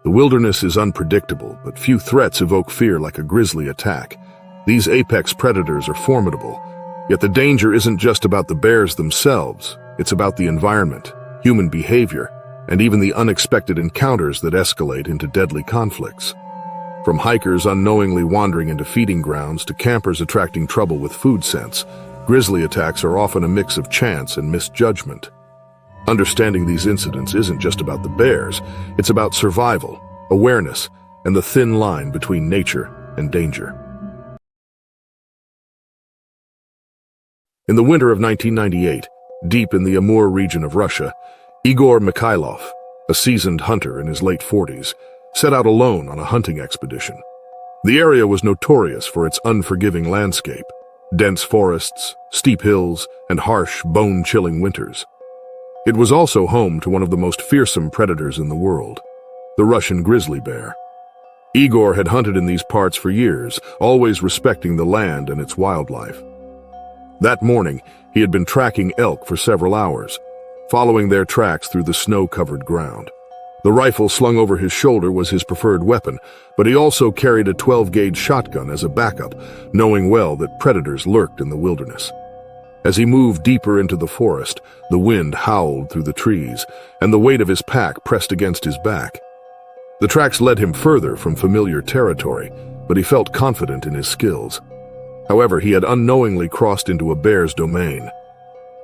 The wilderness is unpredictable, but few threats evoke fear like a grizzly attack. These apex predators are formidable, yet the danger isn't just about the bears themselves. It's about the environment, human behavior, and even the unexpected encounters that escalate into deadly conflicts. From hikers unknowingly wandering into feeding grounds to campers attracting trouble with food scents, grizzly attacks are often a mix of chance and misjudgment. Understanding these incidents isn't just about the bears, it's about survival, awareness, and the thin line between nature and danger. In the winter of 1998, deep in the Amur region of Russia, Igor Mikhailov, a seasoned hunter in his late 40s, set out alone on a hunting expedition. The area was notorious for its unforgiving landscape, dense forests, steep hills, and harsh, bone-chilling winters. It was also home to one of the most fearsome predators in the world, the Russian grizzly bear. Igor had hunted in these parts for years, always respecting the land and its wildlife. That morning, he had been tracking elk for several hours, following their tracks through the snow-covered ground. The rifle slung over his shoulder was his preferred weapon, but he also carried a 12-gauge shotgun as a backup, knowing well that predators lurked in the wilderness. As he moved deeper into the forest, the wind howled through the trees, and the weight of his pack pressed against his back. The tracks led him further from familiar territory, but he felt confident in his skills. However, he had unknowingly crossed into a bear's domain.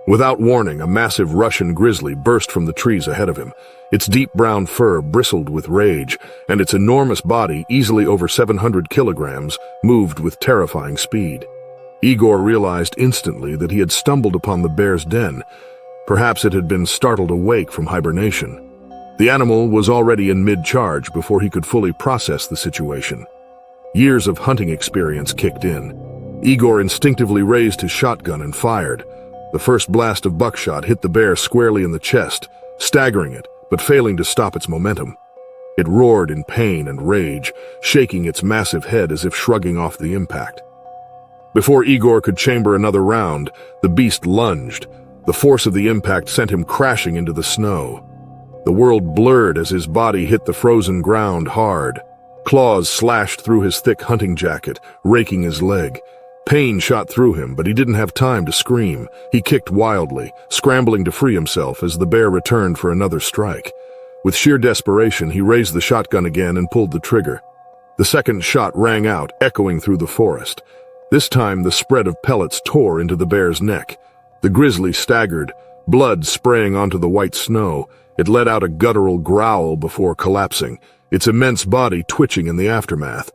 Without warning, a massive Russian grizzly burst from the trees ahead of him. Its deep brown fur bristled with rage, and its enormous body, easily over 700 kilograms, moved with terrifying speed. Igor realized instantly that he had stumbled upon the bear's den. Perhaps it had been startled awake from hibernation. The animal was already in mid-charge before he could fully process the situation. Years of hunting experience kicked in. Igor instinctively raised his shotgun and fired. The first blast of buckshot hit the bear squarely in the chest, staggering it, but failing to stop its momentum. It roared in pain and rage, shaking its massive head as if shrugging off the impact. Before Igor could chamber another round, the beast lunged. The force of the impact sent him crashing into the snow. The world blurred as his body hit the frozen ground hard. Claws slashed through his thick hunting jacket, raking his leg. Pain shot through him, but he didn't have time to scream. He kicked wildly, scrambling to free himself as the bear returned for another strike. With sheer desperation, he raised the shotgun again and pulled the trigger. The second shot rang out, echoing through the forest. This time, the spread of pellets tore into the bear's neck. The grizzly staggered, blood spraying onto the white snow. It let out a guttural growl before collapsing, its immense body twitching in the aftermath.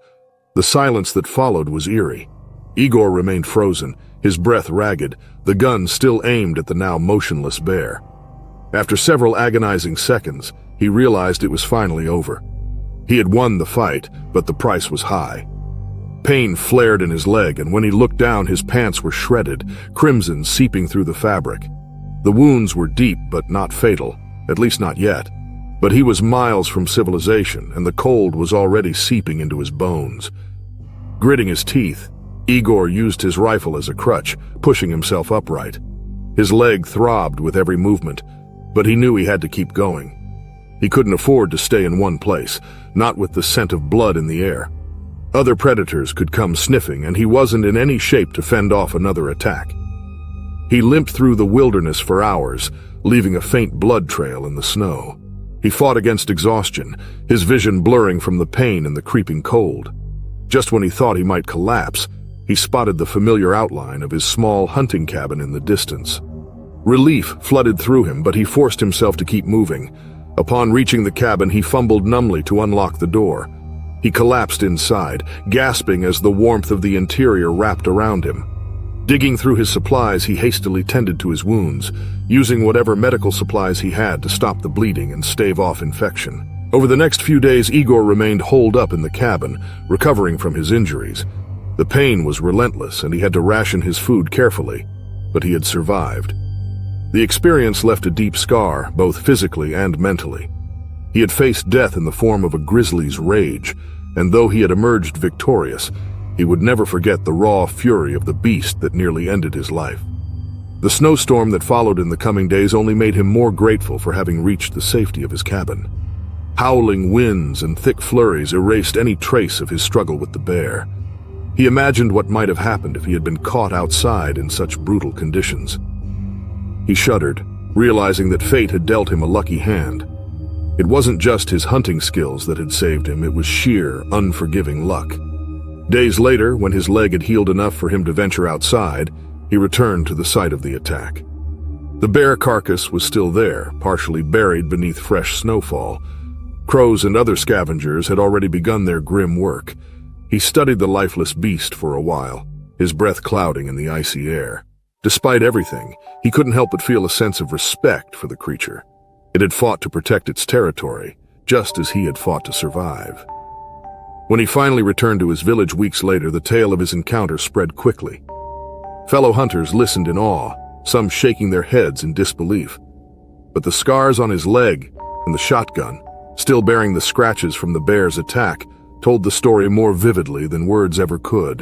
The silence that followed was eerie. Igor remained frozen, his breath ragged, the gun still aimed at the now motionless bear. After several agonizing seconds, he realized it was finally over. He had won the fight, but the price was high. Pain flared in his leg, and when he looked down, his pants were shredded, crimson seeping through the fabric. The wounds were deep but not fatal, at least not yet. But he was miles from civilization, and the cold was already seeping into his bones. Gritting his teeth, Igor used his rifle as a crutch, pushing himself upright. His leg throbbed with every movement, but he knew he had to keep going. He couldn't afford to stay in one place, not with the scent of blood in the air. Other predators could come sniffing, and he wasn't in any shape to fend off another attack. He limped through the wilderness for hours, leaving a faint blood trail in the snow. He fought against exhaustion, his vision blurring from the pain and the creeping cold. Just when he thought he might collapse, he spotted the familiar outline of his small hunting cabin in the distance. Relief flooded through him, but he forced himself to keep moving. Upon reaching the cabin, he fumbled numbly to unlock the door. He collapsed inside, gasping as the warmth of the interior wrapped around him. Digging through his supplies, he hastily tended to his wounds, using whatever medical supplies he had to stop the bleeding and stave off infection. Over the next few days, Igor remained holed up in the cabin, recovering from his injuries. The pain was relentless, and he had to ration his food carefully, but he had survived. The experience left a deep scar, both physically and mentally. He had faced death in the form of a grizzly's rage, and though he had emerged victorious, he would never forget the raw fury of the beast that nearly ended his life. The snowstorm that followed in the coming days only made him more grateful for having reached the safety of his cabin. Howling winds and thick flurries erased any trace of his struggle with the bear. He imagined what might have happened if he had been caught outside in such brutal conditions. He shuddered, realizing that fate had dealt him a lucky hand. It wasn't just his hunting skills that had saved him, it was sheer, unforgiving luck. Days later, when his leg had healed enough for him to venture outside, he returned to the site of the attack. The bear carcass was still there, partially buried beneath fresh snowfall. Crows and other scavengers had already begun their grim work. He studied the lifeless beast for a while, his breath clouding in the icy air. Despite everything, he couldn't help but feel a sense of respect for the creature. It had fought to protect its territory, just as he had fought to survive. When he finally returned to his village weeks later, the tale of his encounter spread quickly. Fellow hunters listened in awe, some shaking their heads in disbelief. But the scars on his leg and the shotgun, still bearing the scratches from the bear's attack, told the story more vividly than words ever could.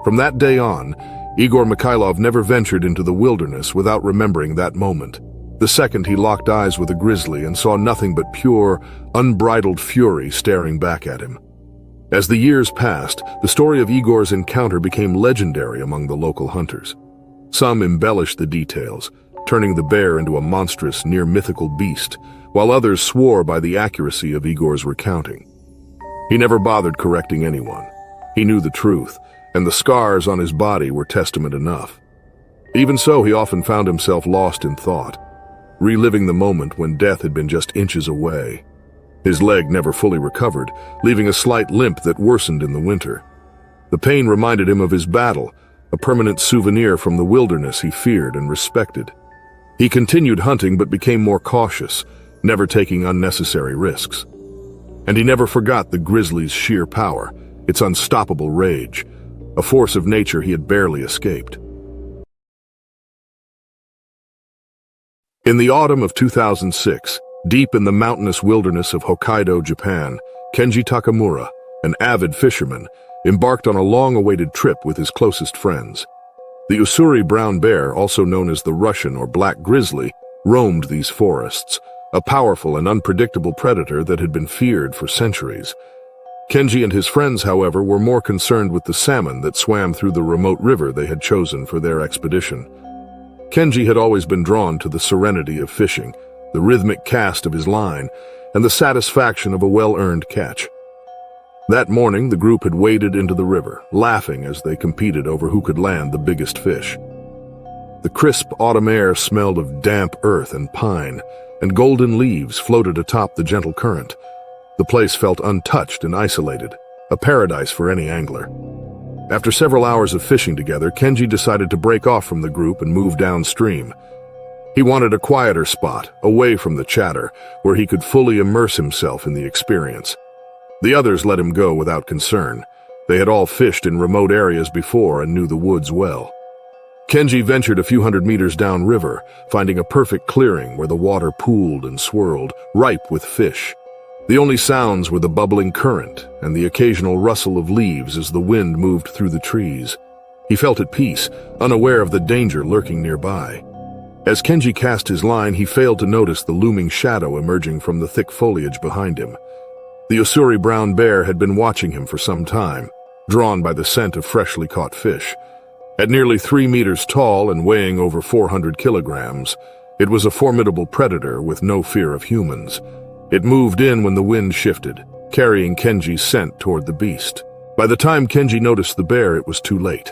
From that day on, Igor Mikhailov never ventured into the wilderness without remembering that moment. The second he locked eyes with a grizzly and saw nothing but pure, unbridled fury staring back at him. As the years passed, the story of Igor's encounter became legendary among the local hunters. Some embellished the details, turning the bear into a monstrous, near-mythical beast, while others swore by the accuracy of Igor's recounting. He never bothered correcting anyone. He knew the truth, and the scars on his body were testament enough. Even so, he often found himself lost in thought, reliving the moment when death had been just inches away. His leg never fully recovered, leaving a slight limp that worsened in the winter. The pain reminded him of his battle, a permanent souvenir from the wilderness he feared and respected. He continued hunting but became more cautious, never taking unnecessary risks. And he never forgot the grizzly's sheer power, its unstoppable rage, a force of nature he had barely escaped. In the autumn of 2006, deep in the mountainous wilderness of Hokkaido, Japan, Kenji Takamura, an avid fisherman, embarked on a long-awaited trip with his closest friends. The Ussuri brown bear, also known as the Russian or black grizzly, roamed these forests, a powerful and unpredictable predator that had been feared for centuries. Kenji and his friends, however, were more concerned with the salmon that swam through the remote river they had chosen for their expedition. Kenji had always been drawn to the serenity of fishing, the rhythmic cast of his line, and the satisfaction of a well-earned catch. That morning, the group had waded into the river, laughing as they competed over who could land the biggest fish. The crisp autumn air smelled of damp earth and pine, and golden leaves floated atop the gentle current. The place felt untouched and isolated, a paradise for any angler. After several hours of fishing together, Kenji decided to break off from the group and move downstream. He wanted a quieter spot, away from the chatter, where he could fully immerse himself in the experience. The others let him go without concern. They had all fished in remote areas before and knew the woods well. Kenji ventured a few hundred meters downriver, finding a perfect clearing where the water pooled and swirled, ripe with fish. The only sounds were the bubbling current and the occasional rustle of leaves as the wind moved through the trees. He felt at peace, unaware of the danger lurking nearby. As Kenji cast his line, he failed to notice the looming shadow emerging from the thick foliage behind him. The Ussuri brown bear had been watching him for some time, drawn by the scent of freshly caught fish. At nearly 3 meters tall and weighing over 400 kilograms, it was a formidable predator with no fear of humans. It moved in when the wind shifted, carrying Kenji's scent toward the beast. By the time Kenji noticed the bear, it was too late.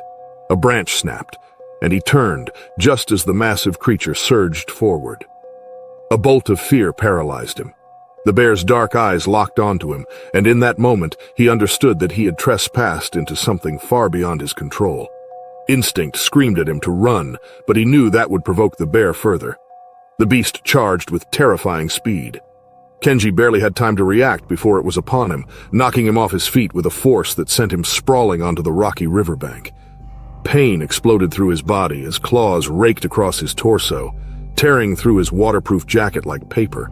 A branch snapped, and he turned just as the massive creature surged forward. A bolt of fear paralyzed him. The bear's dark eyes locked onto him, and in that moment he understood that he had trespassed into something far beyond his control. Instinct screamed at him to run, but he knew that would provoke the bear further. The beast charged with terrifying speed. Kenji barely had time to react before it was upon him, knocking him off his feet with a force that sent him sprawling onto the rocky riverbank. Pain exploded through his body as claws raked across his torso, tearing through his waterproof jacket like paper.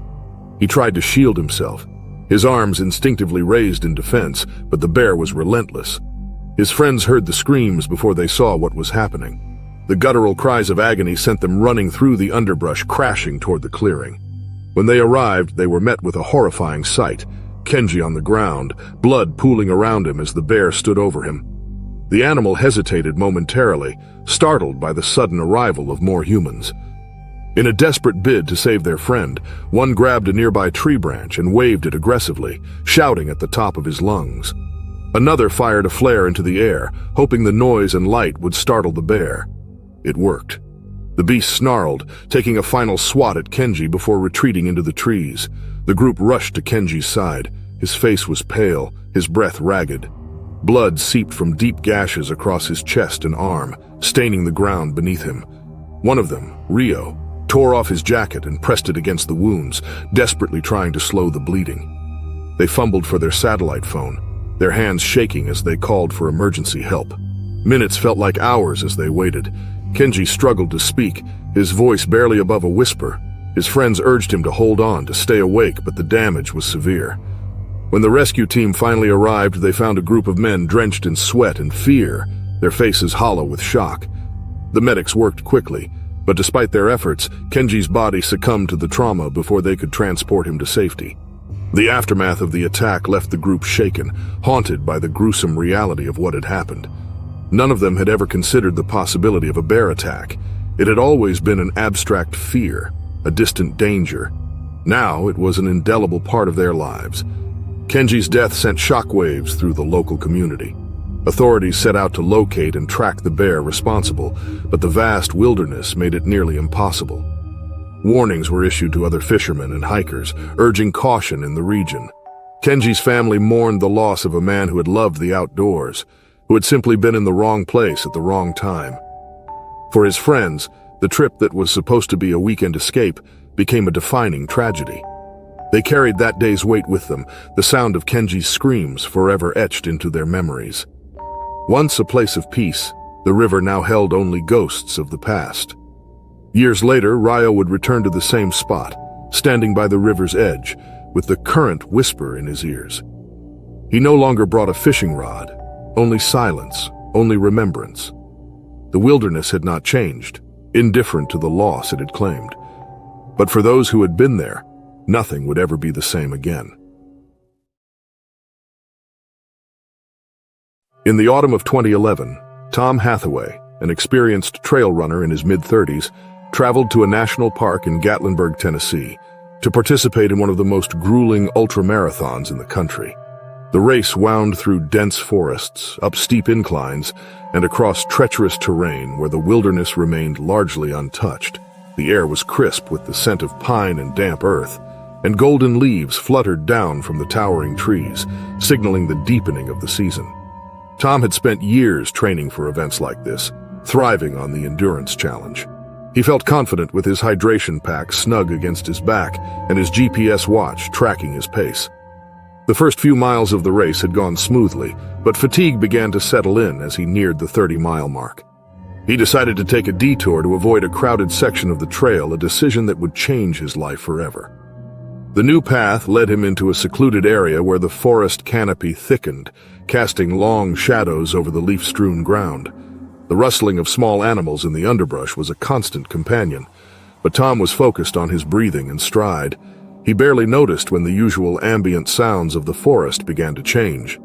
He tried to shield himself, his arms instinctively raised in defense, but the bear was relentless. His friends heard the screams before they saw what was happening. The guttural cries of agony sent them running through the underbrush, crashing toward the clearing. When they arrived, they were met with a horrifying sight. Kenji on the ground, blood pooling around him as the bear stood over him. The animal hesitated momentarily, startled by the sudden arrival of more humans. In a desperate bid to save their friend, one grabbed a nearby tree branch and waved it aggressively, shouting at the top of his lungs. Another fired a flare into the air, hoping the noise and light would startle the bear. It worked. The beast snarled, taking a final swat at Kenji before retreating into the trees. The group rushed to Kenji's side. His face was pale, his breath ragged. Blood seeped from deep gashes across his chest and arm, staining the ground beneath him. One of them, Rio, tore off his jacket and pressed it against the wounds, desperately trying to slow the bleeding. They fumbled for their satellite phone, their hands shaking as they called for emergency help. Minutes felt like hours as they waited. Kenji struggled to speak, his voice barely above a whisper. His friends urged him to hold on, to stay awake, but the damage was severe. When the rescue team finally arrived, they found a group of men drenched in sweat and fear, their faces hollow with shock. The medics worked quickly, but despite their efforts, Kenji's body succumbed to the trauma before they could transport him to safety. The aftermath of the attack left the group shaken, haunted by the gruesome reality of what had happened. None of them had ever considered the possibility of a bear attack. It had always been an abstract fear, a distant danger. Now it was an indelible part of their lives. Kenji's death sent shockwaves through the local community. Authorities set out to locate and track the bear responsible, but the vast wilderness made it nearly impossible. Warnings were issued to other fishermen and hikers, urging caution in the region. Kenji's family mourned the loss of a man who had loved the outdoors, who had simply been in the wrong place at the wrong time. For his friends, the trip that was supposed to be a weekend escape became a defining tragedy. They carried that day's weight with them, the sound of Kenji's screams forever etched into their memories. Once a place of peace, the river now held only ghosts of the past. Years later, Ryo would return to the same spot, standing by the river's edge, with the current whisper in his ears. He no longer brought a fishing rod, only silence, only remembrance. The wilderness had not changed, indifferent to the loss it had claimed. But for those who had been there, nothing would ever be the same again. In the autumn of 2011, Tom Hathaway, an experienced trail runner in his mid-30s, traveled to a national park in Gatlinburg, Tennessee, to participate in one of the most grueling ultramarathons in the country. The race wound through dense forests, up steep inclines, and across treacherous terrain where the wilderness remained largely untouched. The air was crisp with the scent of pine and damp earth, and golden leaves fluttered down from the towering trees, signaling the deepening of the season. Tom had spent years training for events like this, thriving on the endurance challenge. He felt confident with his hydration pack snug against his back and his GPS watch tracking his pace. The first few miles of the race had gone smoothly, but fatigue began to settle in as he neared the 30-mile mark. He decided to take a detour to avoid a crowded section of the trail, a decision that would change his life forever. The new path led him into a secluded area where the forest canopy thickened, casting long shadows over the leaf-strewn ground. The rustling of small animals in the underbrush was a constant companion, but Tom was focused on his breathing and stride. He barely noticed when the usual ambient sounds of the forest began to change.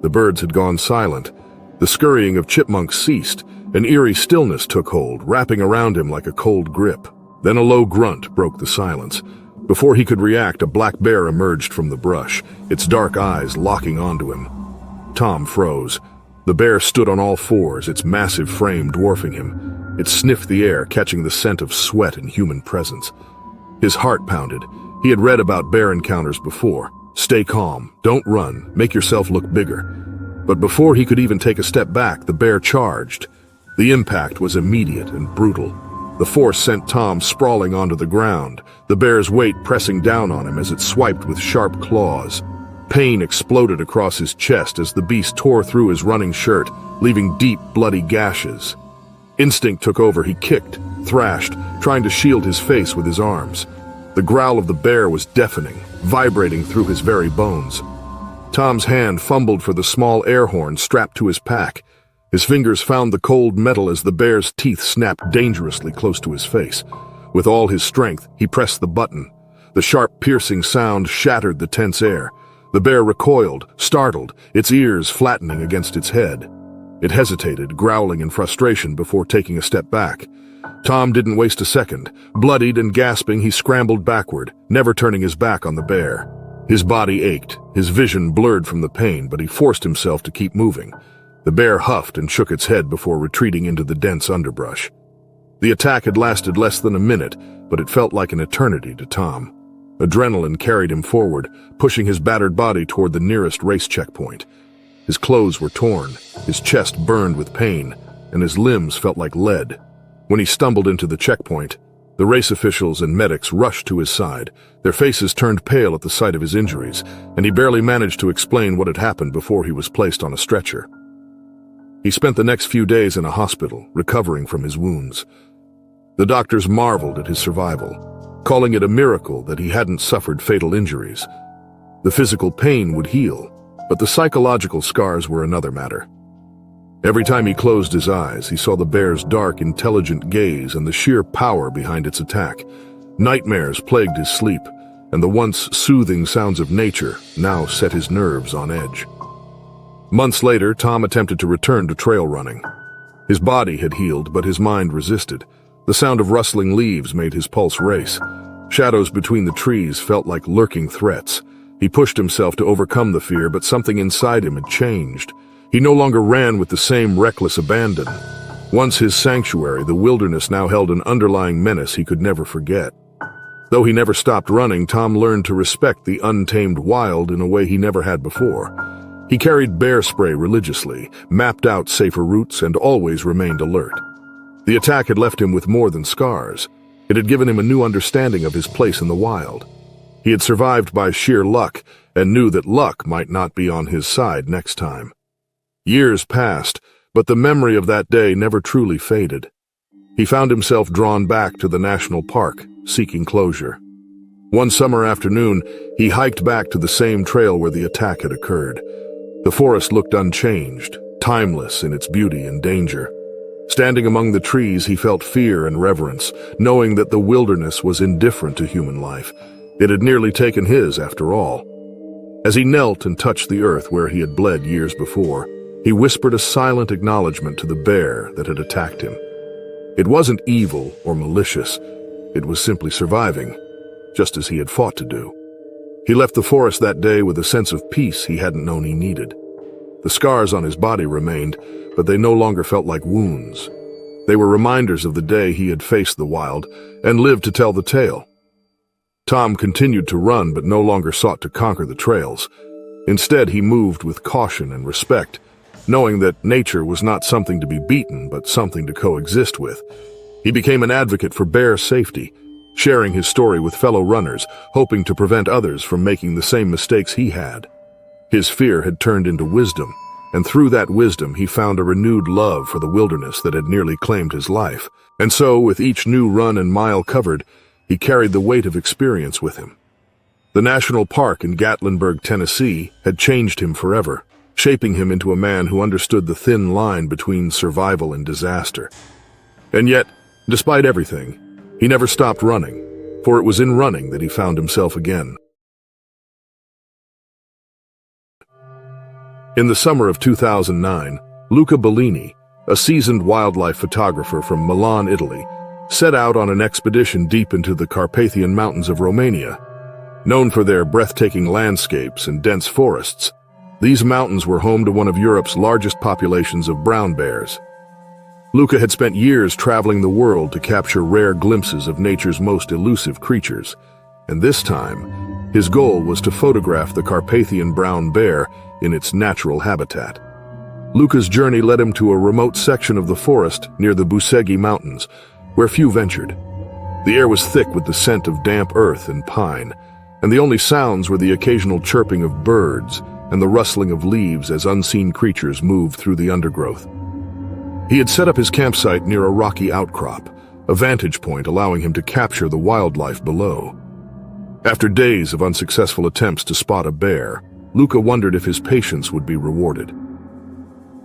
The birds had gone silent. The scurrying of chipmunks ceased. An eerie stillness took hold, wrapping around him like a cold grip. Then a low grunt broke the silence. Before he could react, a black bear emerged from the brush, its dark eyes locking onto him. Tom froze. The bear stood on all fours, its massive frame dwarfing him. It sniffed the air, catching the scent of sweat and human presence. His heart pounded. He had read about bear encounters before. Stay calm, don't run, make yourself look bigger. But before he could even take a step back, the bear charged. The impact was immediate and brutal. The force sent Tom sprawling onto the ground, the bear's weight pressing down on him as it swiped with sharp claws. Pain exploded across his chest as the beast tore through his running shirt, leaving deep, bloody gashes. Instinct took over. He kicked, thrashed, trying to shield his face with his arms. The growl of the bear was deafening, vibrating through his very bones. Tom's hand fumbled for the small air horn strapped to his pack. His fingers found the cold metal as the bear's teeth snapped dangerously close to his face. With all his strength, he pressed the button. The sharp, piercing sound shattered the tense air. The bear recoiled, startled, its ears flattening against its head. It hesitated, growling in frustration before taking a step back. Tom didn't waste a second. Bloodied and gasping, he scrambled backward, never turning his back on the bear. His body ached, his vision blurred from the pain, but he forced himself to keep moving. The bear huffed and shook its head before retreating into the dense underbrush. The attack had lasted less than a minute, but it felt like an eternity to Tom. Adrenaline carried him forward, pushing his battered body toward the nearest race checkpoint. His clothes were torn, his chest burned with pain, and his limbs felt like lead. When he stumbled into the checkpoint, the race officials and medics rushed to his side. Their faces turned pale at the sight of his injuries, and he barely managed to explain what had happened before he was placed on a stretcher. He spent the next few days in a hospital, recovering from his wounds. The doctors marveled at his survival, calling it a miracle that he hadn't suffered fatal injuries. The physical pain would heal, but the psychological scars were another matter. Every time he closed his eyes, he saw the bear's dark, intelligent gaze and the sheer power behind its attack. Nightmares plagued his sleep, and the once soothing sounds of nature now set his nerves on edge. Months later, Tom attempted to return to trail running. His body had healed, but his mind resisted. The sound of rustling leaves made his pulse race. Shadows between the trees felt like lurking threats. He pushed himself to overcome the fear, but something inside him had changed. He no longer ran with the same reckless abandon. Once his sanctuary, the wilderness now held an underlying menace he could never forget. Though he never stopped running, Tom learned to respect the untamed wild in a way he never had before. He carried bear spray religiously, mapped out safer routes, and always remained alert. The attack had left him with more than scars. It had given him a new understanding of his place in the wild. He had survived by sheer luck, and knew that luck might not be on his side next time. Years passed, but the memory of that day never truly faded. He found himself drawn back to the national park, seeking closure. One summer afternoon, he hiked back to the same trail where the attack had occurred. The forest looked unchanged, timeless in its beauty and danger. Standing among the trees, he felt fear and reverence, knowing that the wilderness was indifferent to human life. It had nearly taken his, after all. As he knelt and touched the earth where he had bled years before, he whispered a silent acknowledgement to the bear that had attacked him. It wasn't evil or malicious. It was simply surviving, just as he had fought to do. He left the forest that day with a sense of peace he hadn't known he needed. The scars on his body remained, but they no longer felt like wounds. They were reminders of the day he had faced the wild and lived to tell the tale. Tom continued to run, but no longer sought to conquer the trails. Instead, he moved with caution and respect, knowing that nature was not something to be beaten, but something to coexist with. He became an advocate for bear safety, sharing his story with fellow runners, hoping to prevent others from making the same mistakes he had. His fear had turned into wisdom, and through that wisdom he found a renewed love for the wilderness that had nearly claimed his life. And so, with each new run and mile covered, he carried the weight of experience with him. The national park in Gatlinburg, Tennessee, had changed him forever, shaping him into a man who understood the thin line between survival and disaster. And yet, despite everything, he never stopped running, for it was in running that he found himself again. In the summer of 2009, Luca Bellini, a seasoned wildlife photographer from Milan, Italy, set out on an expedition deep into the Carpathian Mountains of Romania. Known for their breathtaking landscapes and dense forests, these mountains were home to one of Europe's largest populations of brown bears. Luca had spent years traveling the world to capture rare glimpses of nature's most elusive creatures, and this time, his goal was to photograph the Carpathian brown bear in its natural habitat. Luca's journey led him to a remote section of the forest near the Buseghi Mountains, where few ventured. The air was thick with the scent of damp earth and pine, and the only sounds were the occasional chirping of birds and the rustling of leaves as unseen creatures moved through the undergrowth. He had set up his campsite near a rocky outcrop, a vantage point allowing him to capture the wildlife below. After days of unsuccessful attempts to spot a bear, Luca wondered if his patience would be rewarded.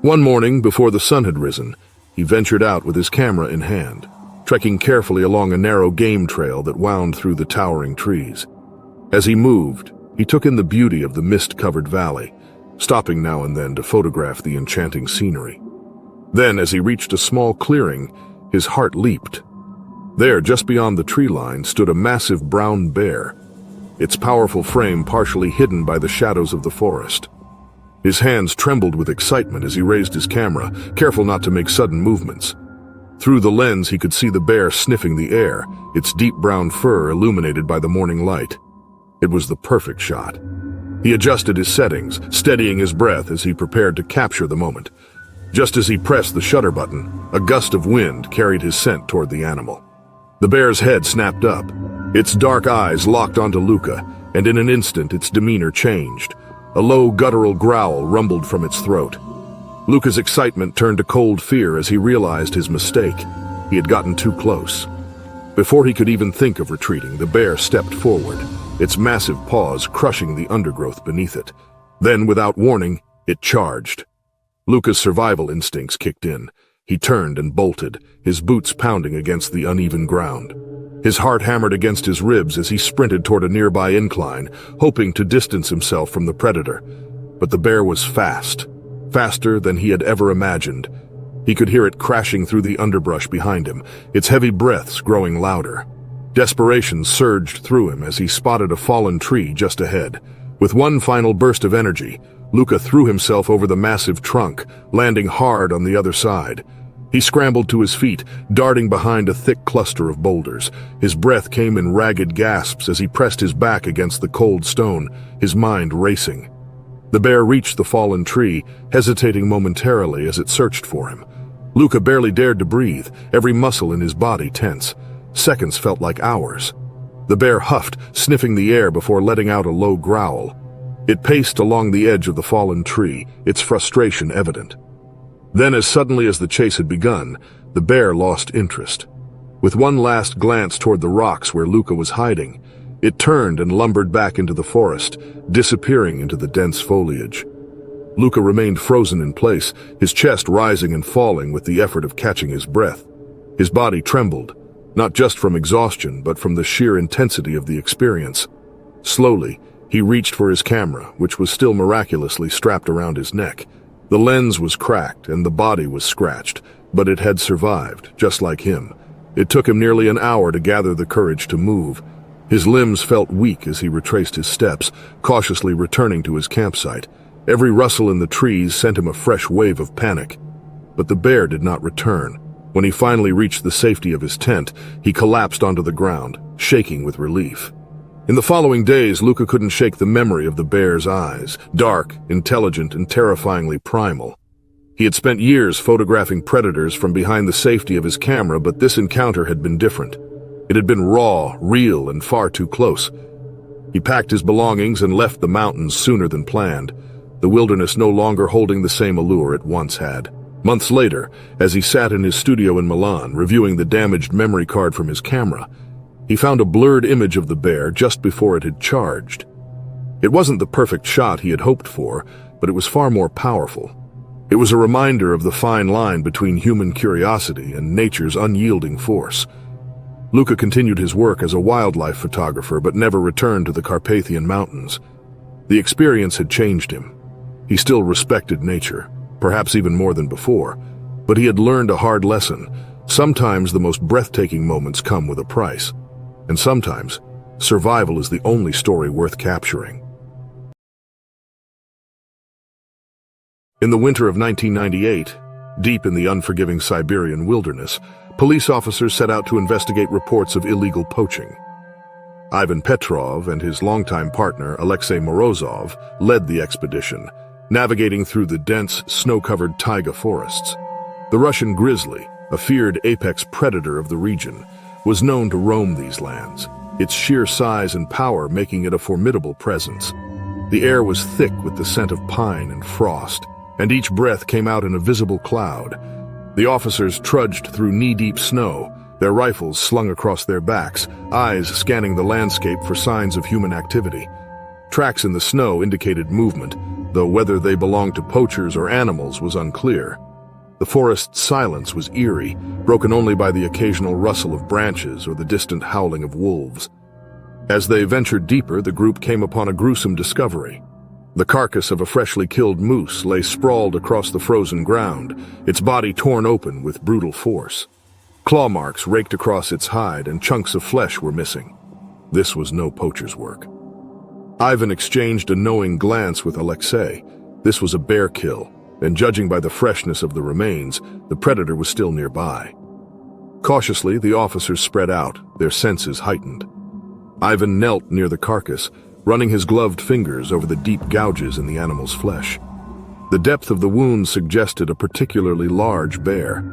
One morning, before the sun had risen, he ventured out with his camera in hand, trekking carefully along a narrow game trail that wound through the towering trees. As he moved, he took in the beauty of the mist-covered valley, stopping now and then to photograph the enchanting scenery. Then, as he reached a small clearing, his heart leaped. There, just beyond the tree line, stood a massive brown bear, its powerful frame partially hidden by the shadows of the forest. His hands trembled with excitement as he raised his camera, careful not to make sudden movements. Through the lens, he could see the bear sniffing the air, its deep brown fur illuminated by the morning light. It was the perfect shot. He adjusted his settings, steadying his breath as he prepared to capture the moment. Just as he pressed the shutter button, a gust of wind carried his scent toward the animal. The bear's head snapped up. Its dark eyes locked onto Luca, and in an instant its demeanor changed. A low, guttural growl rumbled from its throat. Luca's excitement turned to cold fear as he realized his mistake. He had gotten too close. Before he could even think of retreating, the bear stepped forward, its massive paws crushing the undergrowth beneath it. Then, without warning, it charged. Luca's survival instincts kicked in. He turned and bolted, his boots pounding against the uneven ground. His heart hammered against his ribs as he sprinted toward a nearby incline, hoping to distance himself from the predator. But the bear was fast, faster than he had ever imagined. He could hear it crashing through the underbrush behind him, its heavy breaths growing louder. Desperation surged through him as he spotted a fallen tree just ahead. With one final burst of energy, Luca threw himself over the massive trunk, landing hard on the other side. He scrambled to his feet, darting behind a thick cluster of boulders. His breath came in ragged gasps as he pressed his back against the cold stone, his mind racing. The bear reached the fallen tree, hesitating momentarily as it searched for him. Luca barely dared to breathe, every muscle in his body tense. Seconds felt like hours. The bear huffed, sniffing the air before letting out a low growl. It paced along the edge of the fallen tree, its frustration evident. Then, as suddenly as the chase had begun, the bear lost interest. With one last glance toward the rocks where Luca was hiding, it turned and lumbered back into the forest, disappearing into the dense foliage. Luca remained frozen in place, his chest rising and falling with the effort of catching his breath. His body trembled, not just from exhaustion, but from the sheer intensity of the experience. Slowly, he reached for his camera, which was still miraculously strapped around his neck. The lens was cracked and the body was scratched, but it had survived, just like him. It took him nearly an hour to gather the courage to move. His limbs felt weak as he retraced his steps, cautiously returning to his campsite. Every rustle in the trees sent him a fresh wave of panic. But the bear did not return. When he finally reached the safety of his tent, he collapsed onto the ground, shaking with relief. In the following days, Luca couldn't shake the memory of the bear's eyes, dark, intelligent, and terrifyingly primal. He had spent years photographing predators from behind the safety of his camera, but this encounter had been different. It had been raw, real, and far too close. He packed his belongings and left the mountains sooner than planned, the wilderness no longer holding the same allure it once had. Months later, as he sat in his studio in Milan, reviewing the damaged memory card from his camera, he found a blurred image of the bear just before it had charged. It wasn't the perfect shot he had hoped for, but it was far more powerful. It was a reminder of the fine line between human curiosity and nature's unyielding force. Luca continued his work as a wildlife photographer, but never returned to the Carpathian Mountains. The experience had changed him. He still respected nature, perhaps even more than before, but he had learned a hard lesson. Sometimes the most breathtaking moments come with a price. And sometimes, survival is the only story worth capturing. In the winter of 1998, deep in the unforgiving Siberian wilderness, police officers set out to investigate reports of illegal poaching. Ivan Petrov and his longtime partner, Alexei Morozov, led the expedition, navigating through the dense, snow-covered taiga forests. The Russian grizzly, a feared apex predator of the region, was known to roam these lands, its sheer size and power making it a formidable presence. The air was thick with the scent of pine and frost, and each breath came out in a visible cloud. The officers trudged through knee-deep snow, their rifles slung across their backs, eyes scanning the landscape for signs of human activity. Tracks in the snow indicated movement, though whether they belonged to poachers or animals was unclear. The forest's silence was eerie, broken only by the occasional rustle of branches or the distant howling of wolves. As they ventured deeper, the group came upon a gruesome discovery. The carcass of a freshly killed moose lay sprawled across the frozen ground, its body torn open with brutal force. Claw marks raked across its hide and chunks of flesh were missing. This was no poacher's work. Ivan exchanged a knowing glance with Alexei. This was a bear kill, and judging by the freshness of the remains, the predator was still nearby. Cautiously, the officers spread out, their senses heightened. Ivan knelt near the carcass, running his gloved fingers over the deep gouges in the animal's flesh. The depth of the wounds suggested a particularly large bear.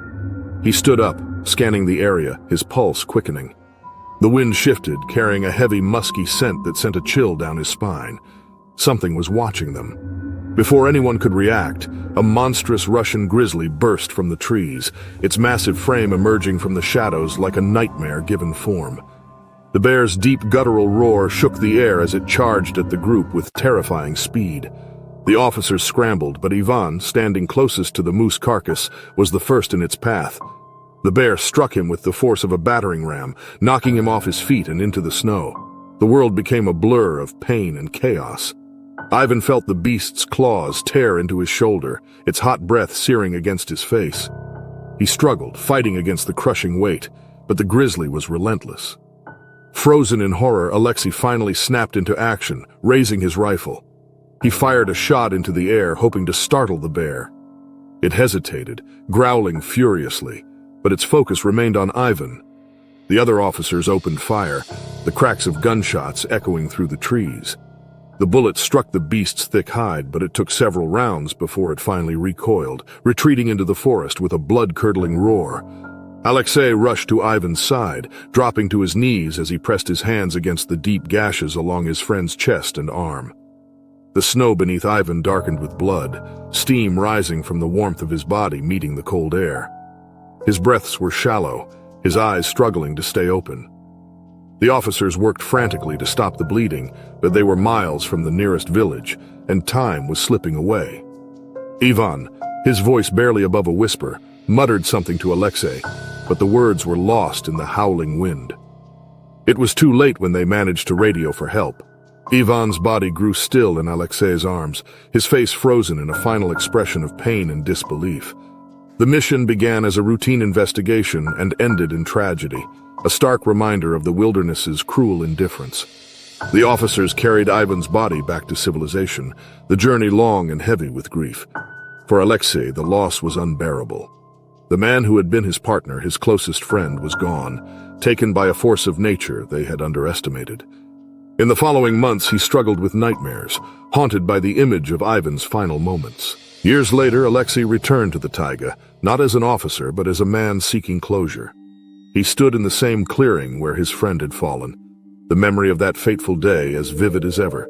He stood up, scanning the area, his pulse quickening. The wind shifted, carrying a heavy, musky scent that sent a chill down his spine. Something was watching them. Before anyone could react, a monstrous Russian grizzly burst from the trees, its massive frame emerging from the shadows like a nightmare given form. The bear's deep guttural roar shook the air as it charged at the group with terrifying speed. The officers scrambled, but Ivan, standing closest to the moose carcass, was the first in its path. The bear struck him with the force of a battering ram, knocking him off his feet and into the snow. The world became a blur of pain and chaos. Ivan felt the beast's claws tear into his shoulder, its hot breath searing against his face. He struggled, fighting against the crushing weight, but the grizzly was relentless. Frozen in horror, Alexei finally snapped into action, raising his rifle. He fired a shot into the air, hoping to startle the bear. It hesitated, growling furiously, but its focus remained on Ivan. The other officers opened fire, the cracks of gunshots echoing through the trees. The bullet struck the beast's thick hide, but it took several rounds before it finally recoiled, retreating into the forest with a blood-curdling roar. Alexei rushed to Ivan's side, dropping to his knees as he pressed his hands against the deep gashes along his friend's chest and arm. The snow beneath Ivan darkened with blood, steam rising from the warmth of his body meeting the cold air. His breaths were shallow, his eyes struggling to stay open. The officers worked frantically to stop the bleeding, but they were miles from the nearest village, and time was slipping away. Ivan, his voice barely above a whisper, muttered something to Alexei, but the words were lost in the howling wind. It was too late when they managed to radio for help. Ivan's body grew still in Alexei's arms, his face frozen in a final expression of pain and disbelief. The mission began as a routine investigation and ended in tragedy, a stark reminder of the wilderness's cruel indifference. The officers carried Ivan's body back to civilization, the journey long and heavy with grief. For Alexei, the loss was unbearable. The man who had been his partner, his closest friend, was gone, taken by a force of nature they had underestimated. In the following months, he struggled with nightmares, haunted by the image of Ivan's final moments. Years later, Alexei returned to the taiga, not as an officer, but as a man seeking closure. He stood in the same clearing where his friend had fallen, the memory of that fateful day as vivid as ever.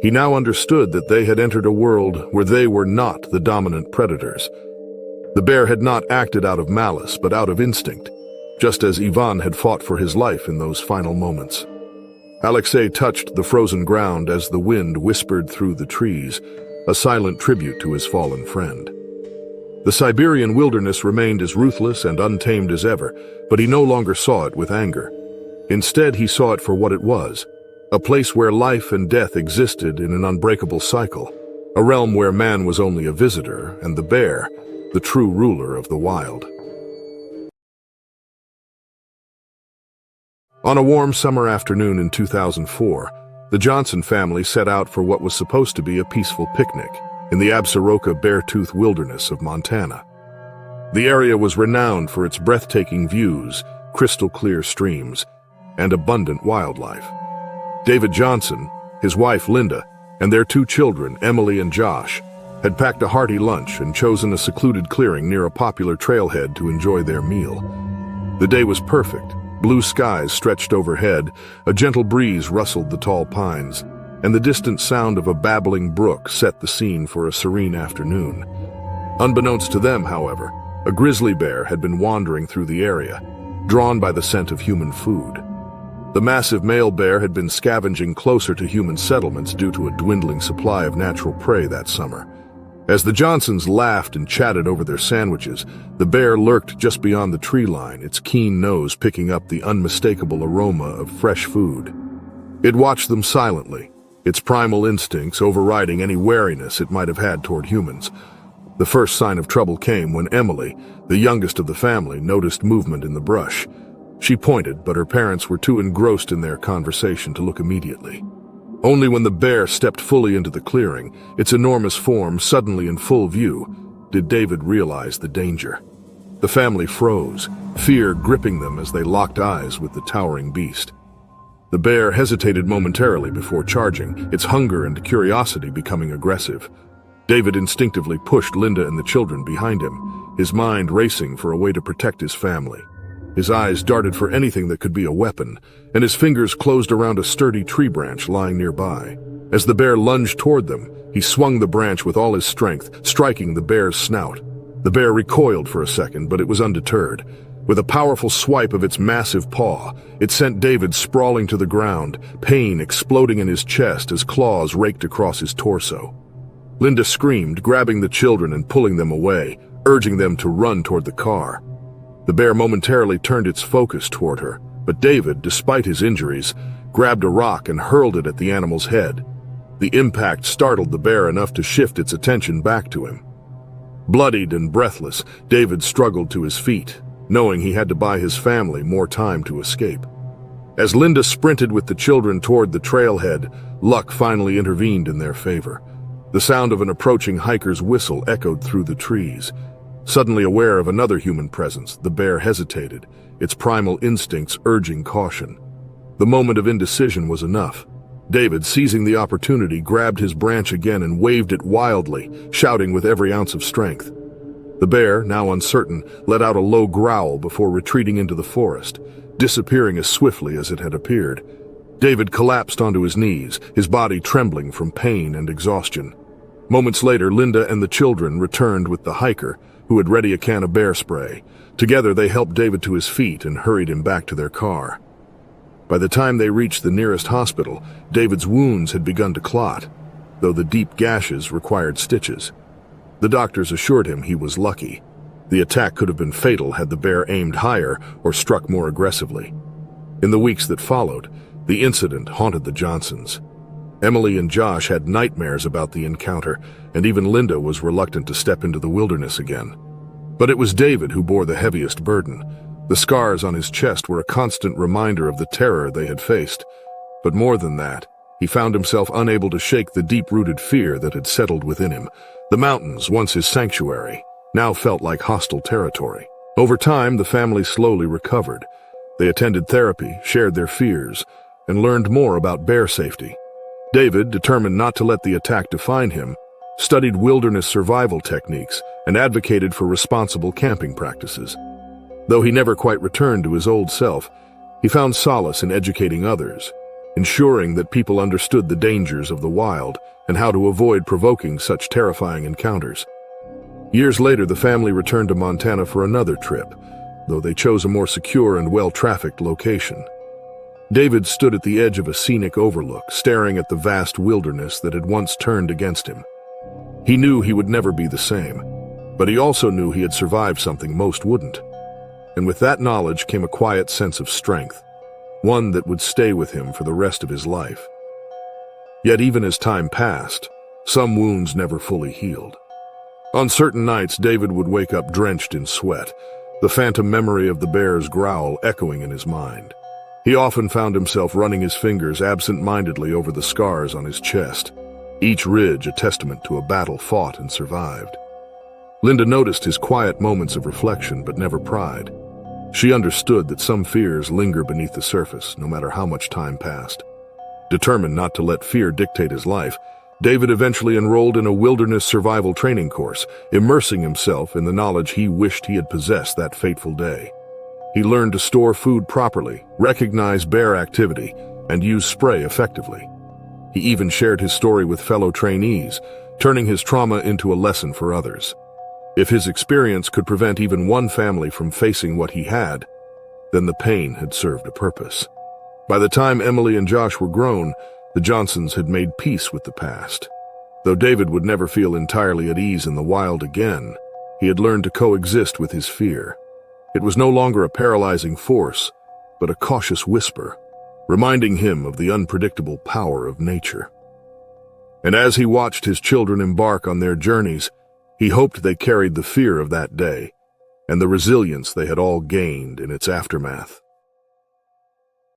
He now understood that they had entered a world where they were not the dominant predators. The bear had not acted out of malice, but out of instinct, just as Ivan had fought for his life in those final moments. Alexei touched the frozen ground as the wind whispered through the trees, a silent tribute to his fallen friend. The Siberian wilderness remained as ruthless and untamed as ever, but he no longer saw it with anger. Instead, he saw it for what it was, a place where life and death existed in an unbreakable cycle, a realm where man was only a visitor and the bear, the true ruler of the wild. On a warm summer afternoon in 2004, the Johnson family set out for what was supposed to be a peaceful picnic in the Absaroka Beartooth Wilderness of Montana. The area was renowned for its breathtaking views, crystal-clear streams, and abundant wildlife. David Johnson, his wife Linda, and their two children, Emily and Josh, had packed a hearty lunch and chosen a secluded clearing near a popular trailhead to enjoy their meal. The day was perfect. Blue skies stretched overhead, a gentle breeze rustled the tall pines, and the distant sound of a babbling brook set the scene for a serene afternoon. Unbeknownst to them, however, a grizzly bear had been wandering through the area, drawn by the scent of human food. The massive male bear had been scavenging closer to human settlements due to a dwindling supply of natural prey that summer. As the Johnsons laughed and chatted over their sandwiches, the bear lurked just beyond the tree line, its keen nose picking up the unmistakable aroma of fresh food. It watched them silently, its primal instincts overriding any wariness it might have had toward humans. The first sign of trouble came when Emily, the youngest of the family, noticed movement in the brush. She pointed, but her parents were too engrossed in their conversation to look immediately. Only when the bear stepped fully into the clearing, its enormous form suddenly in full view, did David realize the danger. The family froze, fear gripping them as they locked eyes with the towering beast. The bear hesitated momentarily before charging, its hunger and curiosity becoming aggressive. David instinctively pushed Linda and the children behind him, his mind racing for a way to protect his family. His eyes darted for anything that could be a weapon, and his fingers closed around a sturdy tree branch lying nearby. As the bear lunged toward them, he swung the branch with all his strength, striking the bear's snout. The bear recoiled for a second, but it was undeterred. With a powerful swipe of its massive paw, it sent David sprawling to the ground, pain exploding in his chest as claws raked across his torso. Linda screamed, grabbing the children and pulling them away, urging them to run toward the car. The bear momentarily turned its focus toward her, but David, despite his injuries, grabbed a rock and hurled it at the animal's head. The impact startled the bear enough to shift its attention back to him. Bloodied and breathless, David struggled to his feet, knowing he had to buy his family more time to escape. As Linda sprinted with the children toward the trailhead, luck finally intervened in their favor. The sound of an approaching hiker's whistle echoed through the trees. Suddenly aware of another human presence, the bear hesitated, its primal instincts urging caution. The moment of indecision was enough. David, seizing the opportunity, grabbed his branch again and waved it wildly, shouting with every ounce of strength. The bear, now uncertain, let out a low growl before retreating into the forest, disappearing as swiftly as it had appeared. David collapsed onto his knees, his body trembling from pain and exhaustion. Moments later, Linda and the children returned with the hiker, who had ready a can of bear spray. Together, they helped David to his feet and hurried him back to their car. By the time they reached the nearest hospital, David's wounds had begun to clot, though the deep gashes required stitches. The doctors assured him he was lucky. The attack could have been fatal had the bear aimed higher or struck more aggressively. In the weeks that followed, the incident haunted the Johnsons. Emily and Josh had nightmares about the encounter, and even Linda was reluctant to step into the wilderness again. But it was David who bore the heaviest burden. The scars on his chest were a constant reminder of the terror they had faced. But more than that, he found himself unable to shake the deep-rooted fear that had settled within him. The mountains, once his sanctuary, now felt like hostile territory. Over time, the family slowly recovered. They attended therapy, shared their fears, and learned more about bear safety. David, determined not to let the attack define him, studied wilderness survival techniques and advocated for responsible camping practices. Though he never quite returned to his old self, he found solace in educating others, ensuring that people understood the dangers of the wild and how to avoid provoking such terrifying encounters. Years later, the family returned to Montana for another trip, though they chose a more secure and well-trafficked location. David stood at the edge of a scenic overlook, staring at the vast wilderness that had once turned against him. He knew he would never be the same, but he also knew he had survived something most wouldn't. And with that knowledge came a quiet sense of strength, one that would stay with him for the rest of his life. Yet even as time passed, some wounds never fully healed. On certain nights, David would wake up drenched in sweat, the phantom memory of the bear's growl echoing in his mind. He often found himself running his fingers absent-mindedly over the scars on his chest, each ridge a testament to a battle fought and survived. Linda noticed his quiet moments of reflection, but never pride. She understood that some fears linger beneath the surface, no matter how much time passed. Determined not to let fear dictate his life, David eventually enrolled in a wilderness survival training course, immersing himself in the knowledge he wished he had possessed that fateful day. He learned to store food properly, recognize bear activity, and use spray effectively. He even shared his story with fellow trainees, turning his trauma into a lesson for others. If his experience could prevent even one family from facing what he had, then the pain had served a purpose. By the time Emily and Josh were grown, the Johnsons had made peace with the past. Though David would never feel entirely at ease in the wild again, he had learned to coexist with his fear. It was no longer a paralyzing force, but a cautious whisper, reminding him of the unpredictable power of nature. And as he watched his children embark on their journeys, he hoped they carried the fear of that day and the resilience they had all gained in its aftermath.